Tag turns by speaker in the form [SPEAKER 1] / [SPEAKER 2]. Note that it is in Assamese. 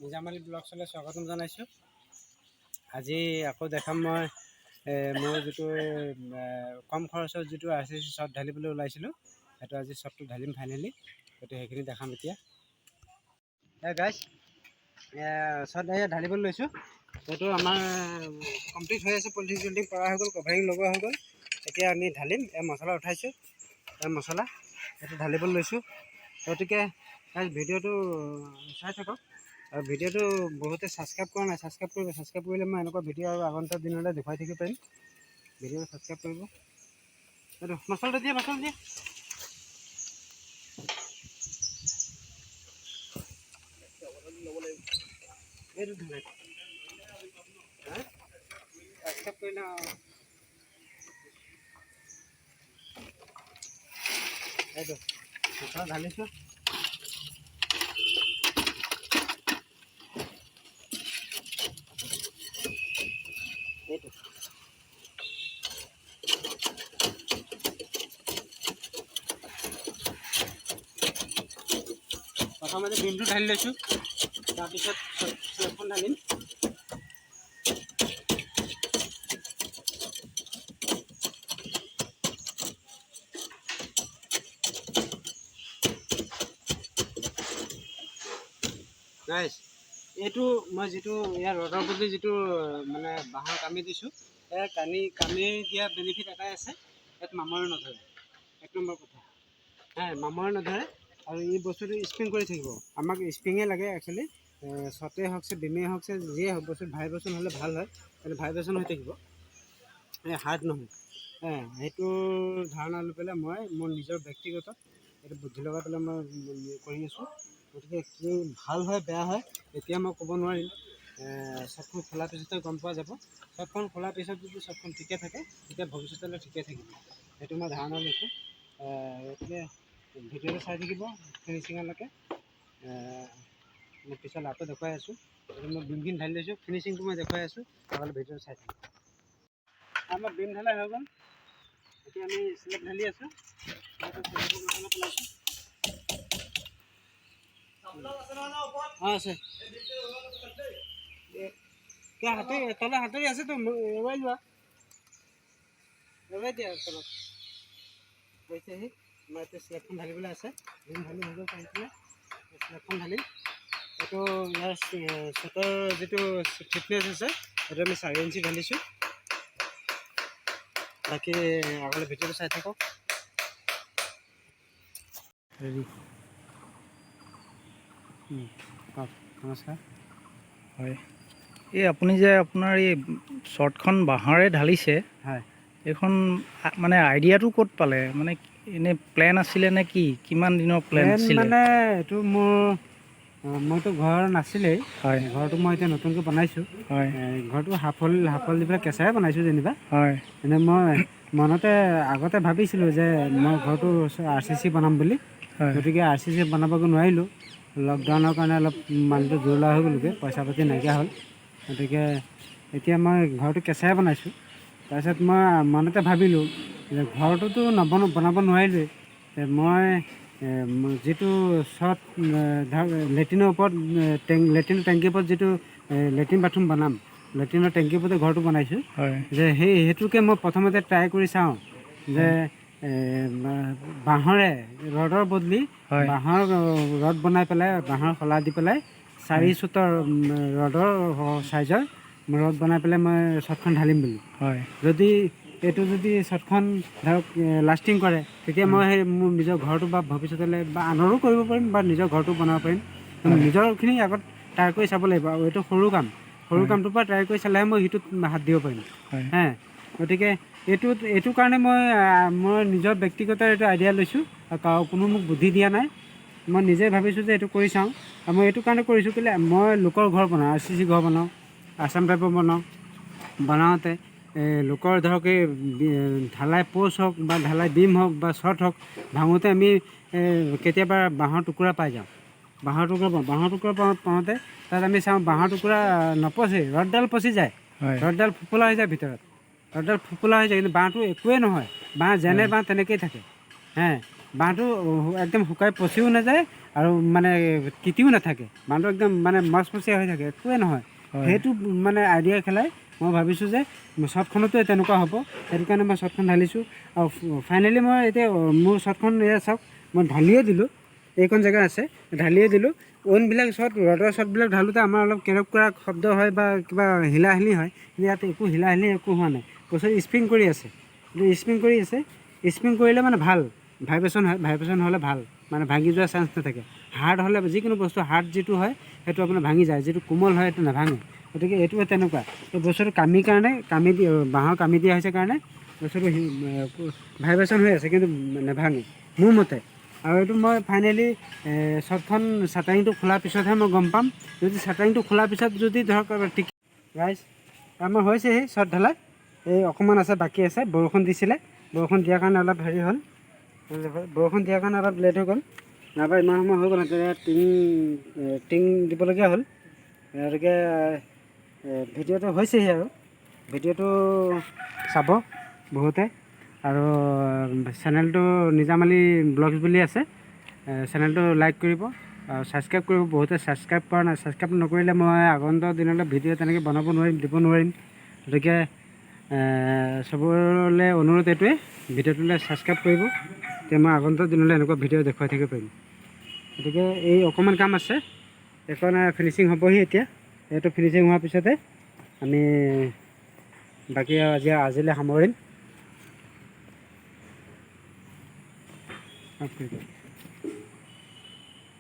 [SPEAKER 1] নিজামালী ব্লগছলৈ স্বাগতম জনাইছোঁ। আজি আকৌ দেখাম মই মোৰ যিটো কম খৰচত যিটো RCC শ্বট ঢালিবলৈ ওলাইছিলোঁ, সেইটো আজি শ্বটটো ঢালিম ফাইনেলি। গতিকে সেইখিনি দেখাম এতিয়া। গাইজ শ্বট ঢালিবলৈ লৈছোঁ। সেইটো আমাৰ কমপ্লিট হৈ আছে, পলিথিন চলিথিন পৰা হৈ গ'ল, কভাৰিং লগোৱা হৈ গ'ল। এতিয়া আমি ঢালিম। মছলা উঠাইছোঁ, মছলা সেইটো ঢালিবলৈ লৈছোঁ। গতিকে ভিডিঅ'টো চাই থাকক। আৰু ভিডিঅ'টো বহুতে ছাবস্ক্ৰাইব কৰা নাই, ছাবস্ক্ৰাইব কৰিব। ছাবস্ক্ৰাইব কৰিলে মই এনেকুৱা ভিডিঅ' আৰু আগন্তুক দিনলৈ দেখুৱাই থাকিব পাৰিম। ভিডিঅ'টো ছাবস্ক্ৰাইব কৰিব। এইটো মছলাটো দিয়ে, মছলা দিয়ে। এইটো ধুনীয়া ছাবস্ক্ৰাইব কৰিলে এইটো মছলা ঢালিছোঁ। এইটো প্ৰথমতে ডিমটো ঢালি লৈছোঁ, তাৰপিছত চচখন ঢালিম। গাইজ এইটো মই যিটো ইয়াৰ ৰ'দৰ প্ৰতি যিটো মানে বাঁহৰ কামি দিছোঁ, এই কামি দিয়া বেনিফিট এটাই আছে, ইয়াত মামৰে নধৰে। 1 নম্বৰ কথা, মামৰে নধৰে। আৰু এই বস্তুটো স্প্ৰিং কৰি থাকিব। আমাক স্প্ৰিঙে লাগে একচুৱেলি। শ্বটেই হওক ডিমেই হওক যিয়ে হওক, বস্তু ভাইব্ৰেশ্যন হ'লে ভাল হয়। কিন্তু ভাইব্ৰেশ্যন হৈ থাকিব, হাৰ্ড নহয়। সেইটো ধাৰণা লৈ পেলাই মই মোৰ নিজৰ ব্যক্তিগত এইটো বুদ্ধি লগাই পেলাই মই কৰি আছোঁ। গতিকে কি ভাল হয় বেয়া হয় এতিয়া মই ক'ব নোৱাৰিম। শ্বটখন খোলাৰ পিছতে গম পোৱা যাব। শ্বটখন খোলাৰ পিছত যদি শ্বটখন ঠিকে থাকে, তেতিয়া ভৱিষ্যতলৈ ঠিকে থাকিব, সেইটো মই ধাৰণা লৈছোঁ। গতিকে ভিডিঅ'টো চাই থাকিব ফিনিচিঙলৈকে। মই পিছত আকৌ দেখুৱাই আছোঁ। মই বিমখিনি ঢালি লৈছোঁ, ফিনিচিংটো মই দেখুৱাই আছোঁ। আপোনালোকে ভিডিঅ'টো চাই থাকিব। আমাৰ বিম ঢালাই হৈ গ'ল। এতিয়া আমি স্লেব ঢালি আছোঁ। আছে তলে হাতৰি আছেতো, এৰুৱাই লোৱা, এৰুৱাই দিয়া তলত গৈছেহি। আমাৰ এতিয়া স্লেবখন ঢালিবলৈ আছে। বিম ঢালি হৈ গ'ল পাৰিছিলে, স্লেবখন ঢালিম। এইটো ইয়াৰ শ্বটৰ যিটো থিকনেছ আছে, সেইটো আমি 4 ইঞ্চি ঢালিছোঁ। বাকী আগলৈ ভিডিঅ'টো চাই থাকক। হেৰি নমস্কাৰ।
[SPEAKER 2] হয়, এই আপুনি যে আপোনাৰ এই শ্বটখন বাঁহৰে ঢালিছে,
[SPEAKER 1] হয়,
[SPEAKER 2] এইখন মানে আইডিয়াটো ক'ত পালে? মানে এনেই প্লেন আছিলে নে কি? কিমান দিনৰ প্লেন আছিলে?
[SPEAKER 1] মানে এইটো মইতো ঘৰ নাছিলেই।
[SPEAKER 2] হয়,
[SPEAKER 1] ঘৰটো মই এতিয়া নতুনকৈ বনাইছোঁ।
[SPEAKER 2] হয়,
[SPEAKER 1] ঘৰটো হাফল দি পেলাই কেঁচাই বনাইছোঁ যেনিবা।
[SPEAKER 2] হয়,
[SPEAKER 1] এনেই মই মনতে আগতে ভাবিছিলোঁ যে মই ঘৰটো RCC বনাম বুলি।
[SPEAKER 2] হয়,
[SPEAKER 1] গতিকে RCC বনাবগৈ নোৱাৰিলোঁ। লকডাউনৰ কাৰণে অলপ মানুহটো জুৰুলা হৈ গ'লগৈ, পইচা পাতি নাইকিয়া হ'ল। গতিকে এতিয়া মই ঘৰটো কেঁচাই বনাইছোঁ। তাৰপিছত মই মনতে ভাবিলোঁ যে ঘৰটোতো বনাব নোৱাৰিলোৱেই। মই যিটো শ্বট ধৰক লেট্ৰিনৰ ওপৰত লেট্ৰিন টেংকিৰ ওপৰত যিটো লেট্ৰিন বাথৰুম বনাম, লেট্ৰিনৰ টেংকিৰ ওপৰতে ঘৰটো বনাইছোঁ।
[SPEAKER 2] হয়,
[SPEAKER 1] যে সেইটোকে মই প্ৰথমতে ট্ৰাই কৰি চাওঁ যে বাঁহৰে ৰডৰ বদলি
[SPEAKER 2] হয়,
[SPEAKER 1] বাঁহৰ ৰড বনাই পেলাই, বাঁহৰ শলা দি পেলাই 4 ফুটৰ ৰডৰ চাইজৰ ৰড বনাই পেলাই মই শ্বটখন ঢালিম বুলি।
[SPEAKER 2] হয়,
[SPEAKER 1] যদি শ্বটখন ধৰক লাষ্টিং কৰে, তেতিয়া মই সেই মোৰ নিজৰ ঘৰটো বা ভৱিষ্যতলৈ বা আনৰো কৰিব পাৰিম বা নিজৰ ঘৰটো বনাব পাৰিম। নিজৰখিনি আগত ট্ৰাই কৰি চাব লাগিব। আৰু এইটো সৰু কামটোৰ পৰা ট্ৰাই কৰি চালেহে মই সিটোত হাত দিব পাৰিম। গতিকে এইটো কাৰণে মই নিজৰ ব্যক্তিগত এইটো আইডিয়া লৈছোঁ। আৰু কোনো মোক বুদ্ধি দিয়া নাই। মই নিজে ভাবিছোঁ যে এইটো কৰি চাওঁ। আৰু মই এইটো কাৰণে কৰিছোঁ কেলৈ, মই লোকৰ ঘৰ বনাওঁ, RCC ঘৰ বনাওঁ, আছাম টাইপৰ বনাওঁতে লোকৰ ধৰক এই ঢালাই প'ষ্ট হওক বা ঢালাই বিম হওক বা শ্বট হওক ভাঙোতে আমি কেতিয়াবা বাঁহৰ টুকুৰা পাই যাওঁ। বাঁহৰ টুকুৰা পাওঁতে তাত আমি চাওঁ বাঁহৰ টুকুৰা নপচেই, ৰডডাল পচি যায়, ৰডডাল ফোপোলা হৈ যায় ভিতৰত। ৰডডাল ফোপোলা হৈ যায়, কিন্তু বাঁহটো একোৱেই নহয়। বাঁহ যেনে বাঁহ তেনেকৈয়ে থাকে। বাঁহটো একদম শুকাই পচিও নাযায় আৰু মানে তিতিও নাথাকে, বাঁহটো একদম মানে মচমচীয়া হৈ থাকে, একোৱে নহয়।
[SPEAKER 2] হয়।
[SPEAKER 1] সেইটো মানে আইডিয়া খেলাই মই ভাবিছোঁ যে শ্বৰ্টখনতো তেনেকুৱা হ'ব, সেইটো কাৰণে মই শ্বৰ্টখন ঢালিছোঁ। আৰু ফাইনেলি মই এতিয়া মোৰ শ্বৰ্টখন এয়া চাওক, মই ঢালিয়ে দিলোঁ, এইকণ জেগা আছে ঢালিয়ে দিলোঁ। অইনবিলাক শ্বৰ্ট ৰডৰ শ্বৰ্টবিলাক ঢালোঁতে আমাৰ অলপ কেৰক কৰাক শব্দ হয় বা কিবা হিলাহিলি হয়, কিন্তু ইয়াত একো হিলাহিলি একো হোৱা নাই, বস্তুটো স্প্ৰিং কৰি আছে, স্প্ৰিং কৰি আছে। স্প্ৰিং কৰিলে মানে ভাল ভাইব্ৰেশ্যন হয়, ভাইব্ৰেশ্যন হ'লে ভাল, মানে ভাঙি যোৱাৰ চান্স নাথাকে। হাৰ্ড হ'লে যিকোনো বস্তু হাৰ্ড যিটো হয় সেইটো আপোনাৰ ভাঙি যায়, যিটো কোমল হয় সেইটো নাভাঙে। গতিকে এইটো তেনেকুৱা, তো বস্তুটো কামিৰ কাৰণে কামি দি বাঁহৰ কামি দিয়া হৈছে কাৰণে বস্তুটো ভাইব্ৰেশ্যন হৈ আছে কিন্তু নাভাঙে মোৰ মতে। আৰু এইটো মই ফাইনেলি শ্বৰ্টখন চাটাৰিংটো খোলাৰ পিছতহে মই গম পাম। যদি চাটাৰিংটো খোলাৰ পিছত যদি ধৰক ৰাইজ আমাৰ হৈছেহি শ্বৰ্ট ঢালাই, এই অকণমান আছে বাকী আছে, বৰষুণ দিছিলে, বৰষুণ দিয়াৰ কাৰণে অলপ হেৰি হ'ল, বৰষুণ দিয়াৰ কাৰণে অলপ লেট হৈ গ'ল, নাইবা ইমান সময় হৈ গ'ল তেতিয়া টিং দিবলগীয়া হ'ল। গতিকে ভিডিঅ'টো হৈছেহি আৰু ভিডিঅ'টো চাব বহুতে, আৰু চেনেলটো নিজামালি ব্লগছ বুলি আছে, চেনেলটো লাইক কৰিব আৰু ছাবস্ক্ৰাইব কৰিব। বহুতে ছাবস্ক্ৰাইব কৰা নাই, ছাবস্ক্ৰাইব নকৰিলে মই আগন্তুক দিনলৈ ভিডিঅ' তেনেকৈ বনাব নোৱাৰিম, দিব নোৱাৰিম। গতিকে চবলৈ অনুৰোধ এইটোৱে, ভিডিঅ'টোলৈ ছাবস্ক্ৰাইব কৰিব, তেতিয়া মই আগন্তুক দিনলৈ এনেকুৱা ভিডিঅ' দেখুৱাই থাকিব পাৰিম। গতিকে এই অকণমান কাম আছে, এইখন ফিনিচিং হ'বহি এতিয়া। এইটো ফিনিচিং হোৱাৰ পিছতে আমি বাকী আজিলৈ সামৰিম।